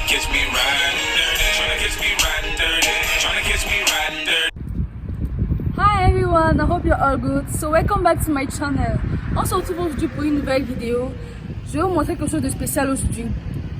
catch me riding dirty, tryna catch me riding dirty, tryna catch me riding dirty. Hi everyone, I hope you're all good. So welcome back to my channel. On se retrouve aujourd'hui pour une nouvelle vidéo. Je vais vous montrer quelque chose de spécial aujourd'hui.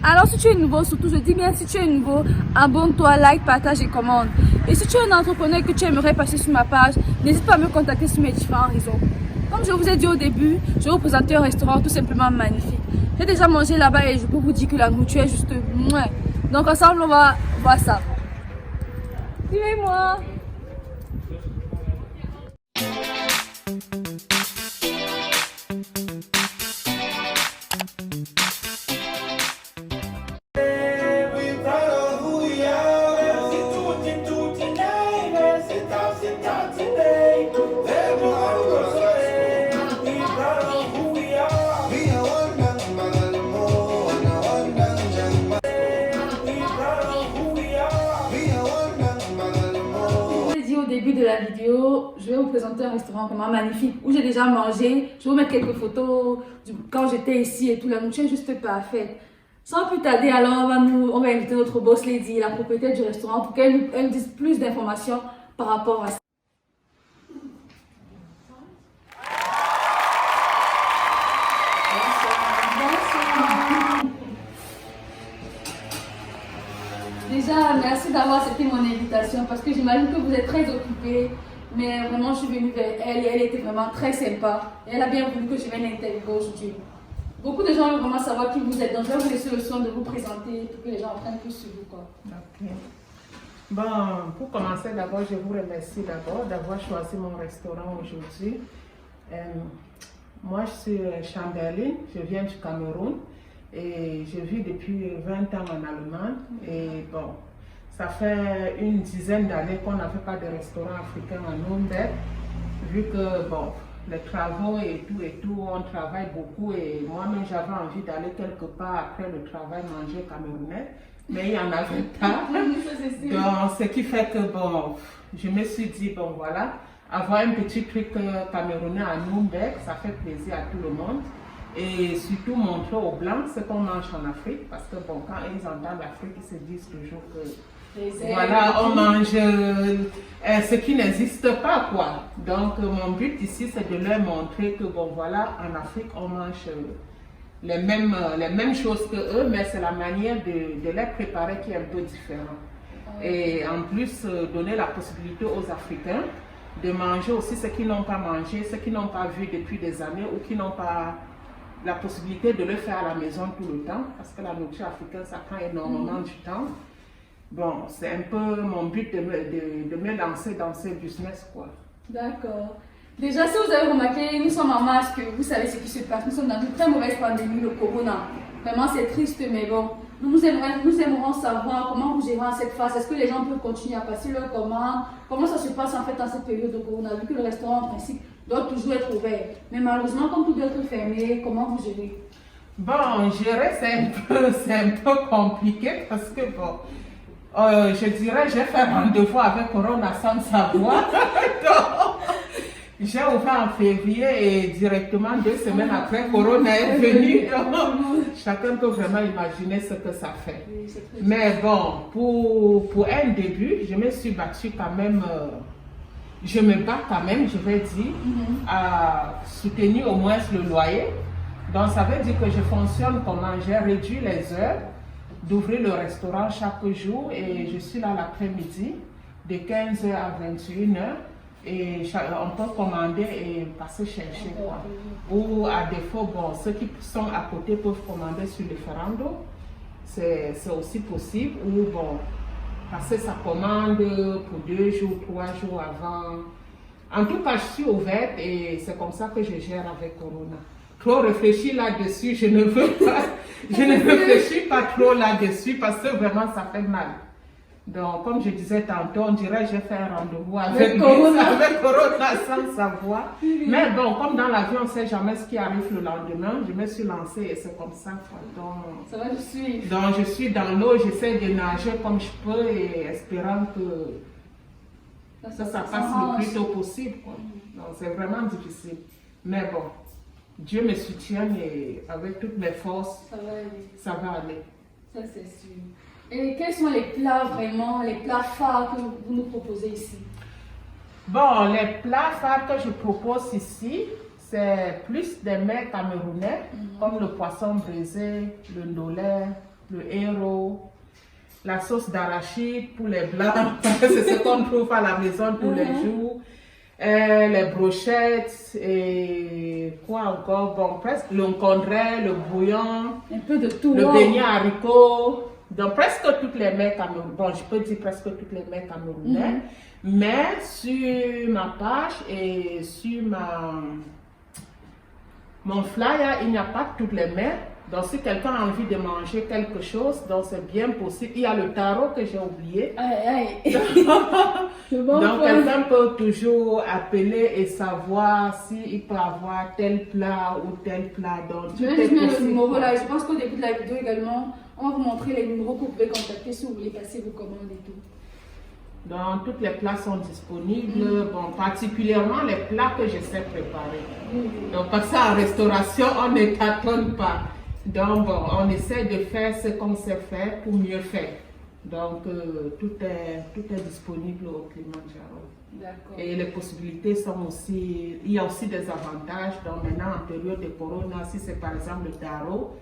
Alors si tu es nouveau, surtout je dis bien si tu es nouveau, abonne-toi, like, partage et commande. Et si tu es un entrepreneur et que tu aimerais passer sur ma page, n'hésite pas à me contacter sur mes différents réseaux. Comme je vous ai dit au début, je vais vous présenter un restaurant tout simplement magnifique. J'ai déjà mangé là-bas et je peux vous dire que la nourriture est juste mouais. Donc ensemble on va voir ça. Suivez-moi. Au début de la vidéo, je vais vous présenter un restaurant vraiment magnifique où j'ai déjà mangé. Je vais vous mettre quelques photos quand j'étais ici et tout. La nourriture est juste parfaite. Sans plus tarder, alors on va inviter notre boss lady, la propriétaire du restaurant, pour qu'elle nous dise plus d'informations par rapport à ça. Déjà, merci d'avoir accepté mon invitation parce que j'imagine que vous êtes très occupée. Mais vraiment, je suis venue vers elle et elle était vraiment très sympa. Et elle a bien voulu que je vienne l'interviewer aujourd'hui. Beaucoup de gens veulent vraiment savoir qui vous êtes. Donc, je vais vous laisser le soin de vous présenter pour que les gens apprennent plus sur vous. Ok. Bon, pour commencer, d'abord, je vous remercie d'avoir choisi mon restaurant aujourd'hui. Moi, je suis Chamberlain, je viens du Cameroun. Et je vis depuis 20 ans en Allemagne et bon, ça fait une dizaine d'années qu'on n'avait pas de restaurant africain à Nürnberg, vu que bon, les travaux et tout, on travaille beaucoup et moi-même j'avais envie d'aller quelque part après le travail manger camerounais, mais il n'y en avait pas. Donc, ce qui fait que bon, je me suis dit bon voilà, avoir un petit truc camerounais à Nürnberg, ça fait plaisir à tout le monde. Et surtout montrer aux Blancs ce qu'on mange en Afrique, parce que bon, quand ils entendent l'Afrique, ils se disent toujours que voilà, on mange ce qui n'existe pas, quoi. Donc mon but ici, c'est de leur montrer que bon, voilà, en Afrique, on mange les mêmes choses que eux, mais c'est la manière de les préparer qui est un peu différente. Et en plus, donner la possibilité aux Africains de manger aussi ce qu'ils n'ont pas mangé, ce qu'ils n'ont pas vu depuis des années ou qui n'ont pas la possibilité de le faire à la maison tout le temps, parce que la nourriture africaine, ça prend énormément du temps. Bon, c'est un peu mon but de me lancer dans ce business, quoi. D'accord. Déjà, si vous avez remarqué, nous sommes en masque, vous savez ce qui se passe. Nous sommes dans une très mauvaise pandémie, le corona. Vraiment, c'est triste, mais bon. Nous aimerons savoir comment vous gérez en cette phase. Est-ce que les gens peuvent continuer à passer leurs commandes? Comment ça se passe en fait en cette période de corona, vu que le restaurant, en principe, doit toujours être ouvert. Mais malheureusement, comme tout doit être fermé, comment vous gérez? Bon, gérer, c'est un peu compliqué parce que bon, je dirais, j'ai fait rendez-vous avec Corona sans savoir. J'ai ouvert en février et directement 2 semaines après, Corona est venu. Donc, chacun peut vraiment imaginer ce que ça fait. Mais bon, pour un début, je me suis battue quand même. Je me bats quand même, je vais dire, à soutenir au moins le loyer. Donc ça veut dire que je fonctionne comment? J'ai réduit les heures d'ouvrir le restaurant chaque jour et je suis là l'après-midi de 15h à 21h et on peut commander et passer chercher quoi. Ou à défaut, bon, ceux qui sont à côté peuvent commander sur le Ferrando, c'est aussi possible. Ou bon, passer sa commande pour 2 jours, 3 jours avant. En tout cas, je suis ouverte et c'est comme ça que je gère avec Corona. Trop réfléchir là-dessus, je ne veux pas. Je ne réfléchis pas trop là-dessus parce que vraiment ça fait mal. Donc, comme je disais tantôt, on dirait que j'ai fait un rendez-vous avec Corona sans savoir. Mais bon, comme dans l'avion, on ne sait jamais ce qui arrive le lendemain. Je me suis lancée et c'est comme ça. Donc, ça va, je suis. Donc, je suis dans l'eau, j'essaie de nager comme je peux et espérant que ça passe le plus tôt possible. Donc, c'est vraiment difficile. Mais bon, Dieu me soutient et avec toutes mes forces, ça va aller. Ça, c'est sûr. Et quels sont les plats vraiment, les plats phares que vous nous proposez ici? Bon, les plats phares que je propose ici, c'est plus des mets camerounais, comme le poisson braisé, le ndolé, le héros, la sauce d'arachide pour les blancs, c'est ce qu'on trouve à la maison tous les jours. Les brochettes et quoi encore, bon, presque le nkondré, le bouillon, Un peu de tout. le wow. beignet haricot, donc presque toutes les mets camerounais, bon, je peux dire presque toutes les mets camerounais, mais sur ma page et sur mon flyer, il n'y a pas toutes les mets. Donc si quelqu'un a envie de manger quelque chose, donc c'est bien possible. Il y a le taro que j'ai oublié. Aïe, aïe. Le bon Donc point. quelqu'un peut toujours appeler et savoir s'il peut avoir tel plat ou tel plat. Donc Je tout vais est juste mettre le possible. numéro là. Je pense qu'au début de la vidéo également, on va vous montrer les numéros que vous pouvez contacter si vous voulez passer vos commandes et tout. Donc toutes les plats sont disponibles, bon, particulièrement les plats que je sais préparer. Donc parce qu'en restauration, on ne tâtonne pas. Donc bon, on essaie de faire ce qu'on sait faire pour mieux faire. Donc tout est disponible au Kilimanjaro. D'accord. Et les possibilités sont aussi, il y a aussi des avantages. Donc maintenant en période de corona, si c'est par exemple le taro,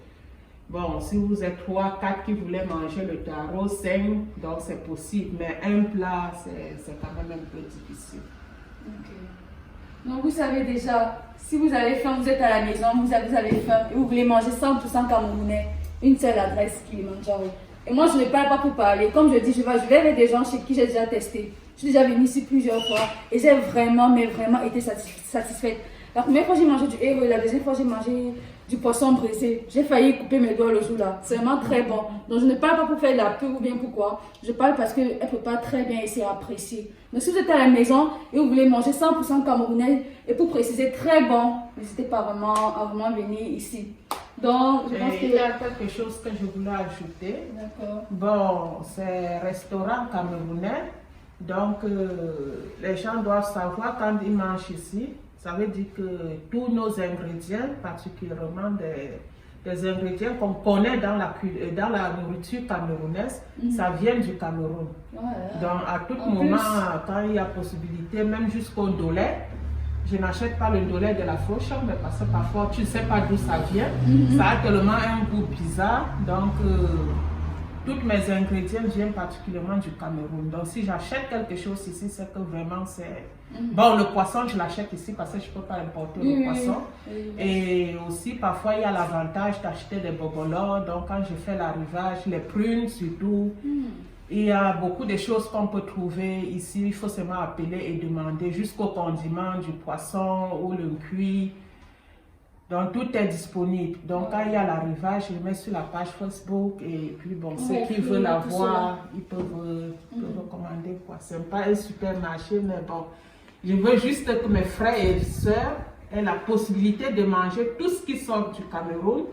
bon, si vous êtes 3, 4 qui voulaient manger le taro, 5, donc c'est possible. Mais un plat, c'est quand même un peu difficile. Ok. Donc vous savez déjà, si vous avez faim, vous êtes à la maison, vous avez faim et vous voulez manger 100% camerounais, une seule adresse Kilimanjaro. Et moi je ne parle pas pour parler, comme je dis, je vais avec des gens chez qui j'ai déjà testé. Je suis déjà venue ici plusieurs fois et j'ai vraiment, mais vraiment été satisfaite. La première fois j'ai mangé du héros et la deuxième fois j'ai mangé du poisson braisé. J'ai failli couper mes doigts le jour là. C'est vraiment très bon. Donc je ne parle pas pour faire de la pub ou bien pourquoi. Je parle parce qu'elle ne peut pas très bien essayer apprécier. Donc si vous êtes à la maison et vous voulez manger 100% camerounais et pour préciser très bon, n'hésitez pas vraiment à venir ici. Donc je pense Et que... il y a quelque chose que je voulais ajouter. D'accord. Bon, c'est restaurant camerounais. Donc les gens doivent savoir quand ils mangent ici. Ça veut dire que tous nos ingrédients, particulièrement des ingrédients qu'on connaît dans la nourriture camerounaise, ça vient du Cameroun. Voilà. Donc à tout En moment, plus. quand il y a possibilité, même jusqu'au ndolé, je n'achète pas le ndolé de la fauche, mais parce que parfois tu ne sais pas d'où ça vient. Ça a tellement un goût bizarre. Donc tous mes ingrédients viennent particulièrement du Cameroun. Donc si j'achète quelque chose ici, c'est que vraiment c'est... Bon, le poisson, je l'achète ici parce que je ne peux pas importer le poisson. Et aussi, parfois, il y a l'avantage d'acheter des bobolos. Donc quand je fais l'arrivage, les prunes surtout, il y a beaucoup de choses qu'on peut trouver ici. Il faut seulement appeler et demander jusqu'au condiment du poisson ou le cuit. Donc tout est disponible. Donc quand il y a l'arrivage, je le mets sur la page Facebook et puis bon, ceux qui veulent l'avoir, ils peuvent commander quoi. C'est pas un supermarché, mais bon, je veux juste que mes frères et sœurs aient la possibilité de manger tout ce qui sort du Cameroun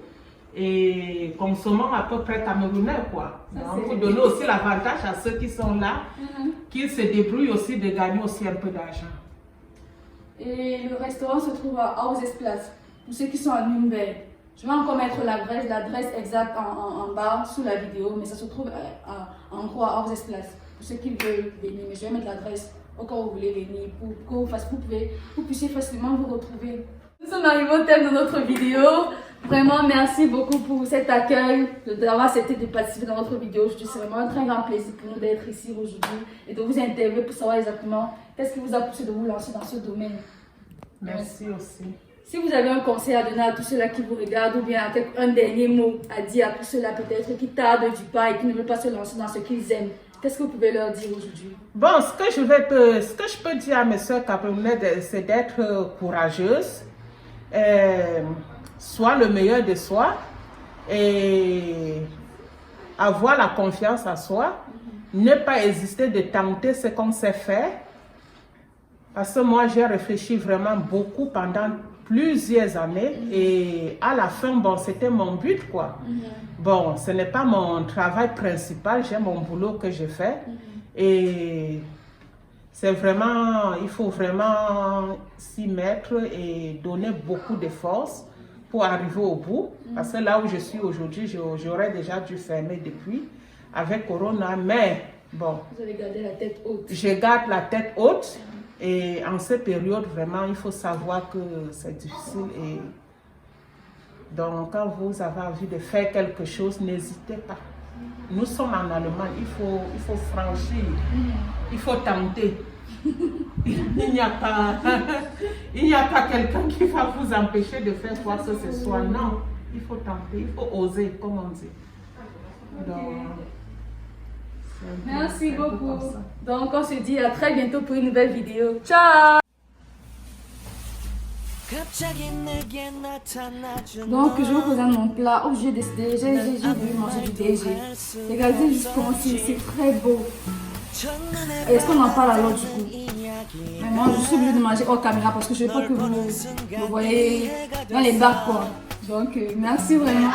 et consommons à peu près camerounais quoi. Donc pour donner aussi l'avantage à ceux qui sont là, qu'ils se débrouillent aussi de gagner aussi un peu d'argent. Et le restaurant se trouve à Hauses-Place. Pour ceux qui sont à Nürnberg, je vais encore mettre l'adresse exacte en bas sous la vidéo, mais ça se trouve en gros à Hauses-Place. Pour ceux qui veulent venir, mais je vais mettre l'adresse au cas où vous voulez venir pour que vous puissiez facilement vous retrouver. Nous sommes arrivés au thème de notre vidéo. Vraiment, merci beaucoup pour cet accueil, d'avoir accepté de participer dans notre vidéo. C'est vraiment un très grand plaisir pour nous d'être ici aujourd'hui et de vous interviewer pour savoir exactement qu'est-ce qui vous a poussé de vous lancer dans ce domaine. Merci aussi. Si vous avez un conseil à donner à tous ceux-là qui vous regardent ou bien un dernier mot à dire à tous ceux-là peut-être qui tardent du pas et qui ne veulent pas se lancer dans ce qu'ils aiment, qu'est-ce que vous pouvez leur dire aujourd'hui? Bon, ce que je peux dire à mes soeurs camerounaises, c'est d'être courageuse, soit le meilleur de soi et avoir la confiance en soi, ne pas hésiter de tenter ce qu'on sait faire. Parce que moi, j'ai réfléchi vraiment beaucoup pendant plusieurs années et à la fin, bon, c'était mon but, quoi. Bon, ce n'est pas mon travail principal, j'ai mon boulot que je fais et c'est vraiment, il faut vraiment s'y mettre et donner beaucoup de force pour arriver au bout. Parce que là où je suis aujourd'hui, j'aurais déjà dû fermer depuis. avec Corona, mais bon, Vous allez garder la tête haute. je garde la tête haute et en cette période, vraiment, il faut savoir que c'est difficile et donc quand vous avez envie de faire quelque chose, n'hésitez pas. Nous sommes en Allemagne, il faut franchir, il faut tenter. Il n'y a pas quelqu'un qui va vous empêcher de faire quoi que ce soit. Non, il faut tenter, il faut oser, comme on dit. Donc, Merci beaucoup. Donc, on se dit à très bientôt pour une nouvelle vidéo. Ciao! Donc, je vous présente mon plat. Oh, j'ai décidé, j'ai voulu manger du DG. Regardez juste comment c'est très beau. Est-ce qu'on en parle alors du coup? Mais moi, je suis obligée de manger hors caméra parce que je ne veux pas que vous voyez dans les bacs quoi. Donc, merci vraiment.